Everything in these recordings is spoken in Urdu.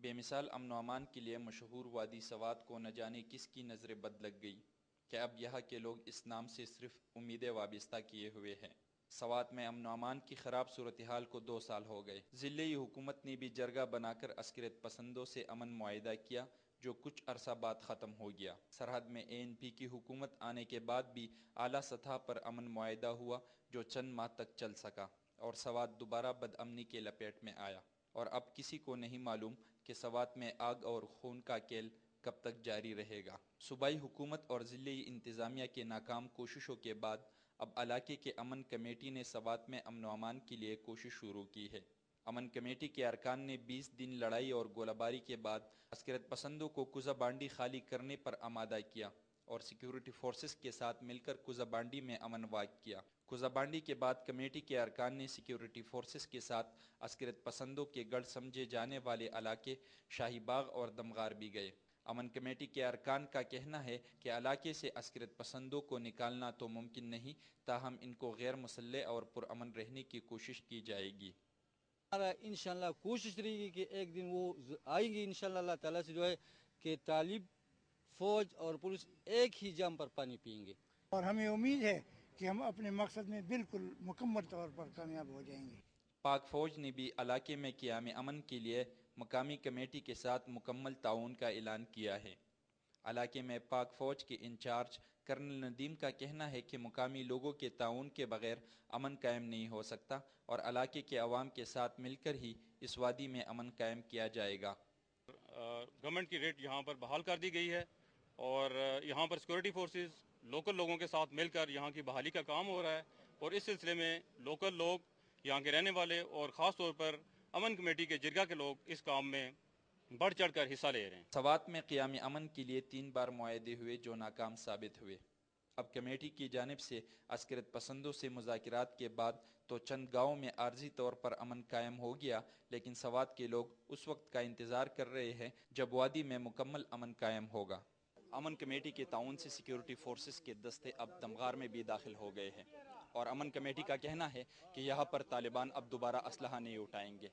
بے مثال امن و امان کے لیے مشہور وادی سوات کو نہ جانے کس کی نظر بد لگ گئی کہ اب یہاں کے لوگ اس نام سے صرف امیدیں وابستہ کیے ہوئے ہیں۔ سوات میں امن و امان کی خراب صورتحال کو 2 سال ہو گئے۔ ضلعی حکومت نے بھی جرگہ بنا کر عسکریت پسندوں سے امن معاہدہ کیا جو کچھ عرصہ بعد ختم ہو گیا۔ سرحد میں ANP کی حکومت آنے کے بعد بھی اعلیٰ سطح پر امن معاہدہ ہوا جو چند ماہ تک چل سکا اور سوات دوبارہ بدامنی کے لپیٹ میں آیا، اور اب کسی کو نہیں معلوم کہ سوات میں آگ اور خون کا کیل کب تک جاری رہے گا۔ صوبائی حکومت اور ضلعی انتظامیہ کے ناکام کوششوں کے بعد اب علاقے کے امن کمیٹی نے سوات میں امن و امان کے لیے کوشش شروع کی ہے۔ امن کمیٹی کے ارکان نے 20 دن لڑائی اور گولہ باری کے بعد عسکریت پسندوں کو کوزہ بانڈی خالی کرنے پر آمادہ کیا اور سیکیورٹی فورسز کے ساتھ مل کر کوزہ بانڈی میں امن واقع کیا۔ کوزہ بانڈی کے بعد کمیٹی کے ارکان نے سیکیورٹی فورسز کے ساتھ عسکریت پسندوں کے گڑھ سمجھے جانے والے علاقے شاہی باغ اور دمغار بھی گئے۔ امن کمیٹی کے ارکان کا کہنا ہے کہ علاقے سے عسکریت پسندوں کو نکالنا تو ممکن نہیں، تاہم ان کو غیر مسلح اور پرامن رہنے کی کوشش کی جائے گی۔ ہمارا انشاءاللہ کوشش رہے گی کہ ایک دن وہ آئیں گے انشاءاللہ اللہ تعالیٰ سے کہ طالب فوج اور پولیس ایک ہی جام پر پانی پئیں گے، اور ہمیں امید ہے کہ ہم اپنے مقصد میں بالکل مکمل طور پر کامیاب ہو جائیں گے۔ پاک فوج نے بھی علاقے میں قیام امن کے لیے مقامی کمیٹی کے ساتھ مکمل تعاون کا اعلان کیا ہے۔ علاقے میں پاک فوج کے انچارج کرنل ندیم کا کہنا ہے کہ مقامی لوگوں کے تعاون کے بغیر امن قائم نہیں ہو سکتا اور علاقے کے عوام کے ساتھ مل کر ہی اس وادی میں امن قائم کیا جائے گا۔ گورنمنٹ کی ریٹ یہاں پر بحال کر دی گئی ہے اور یہاں پر سیکورٹی فورسز لوکل لوگوں کے ساتھ مل کر یہاں کی بحالی کا کام ہو رہا ہے، اور اس سلسلے میں لوکل لوگ یہاں کے رہنے والے اور خاص طور پر امن کمیٹی کے جرگہ کے لوگ اس کام میں بڑھ چڑھ کر حصہ لے رہے ہیں۔ سوات میں قیام امن کے لیے 3 بار معاہدے ہوئے جو ناکام ثابت ہوئے۔ اب کمیٹی کی جانب سے عسکریت پسندوں سے مذاکرات کے بعد تو چند گاؤں میں عارضی طور پر امن قائم ہو گیا، لیکن سوات کے لوگ اس وقت کا انتظار کر رہے ہیں جب وادی میں مکمل امن قائم ہوگا۔ امن کمیٹی کے تعاون سے سیکیورٹی فورسز کے دستے اب دمغار میں بھی داخل ہو گئے ہیں، اور امن کمیٹی کا کہنا ہے کہ یہاں پر طالبان اب دوبارہ اسلحہ نہیں اٹھائیں گے۔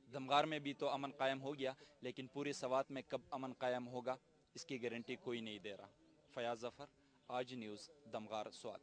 دمغار میں بھی تو امن قائم ہو گیا، لیکن پورے سوات میں کب امن قائم ہوگا اس کی گارنٹی کوئی نہیں دے رہا۔ فیاض ظفر، آج نیوز، دمغار، سوات۔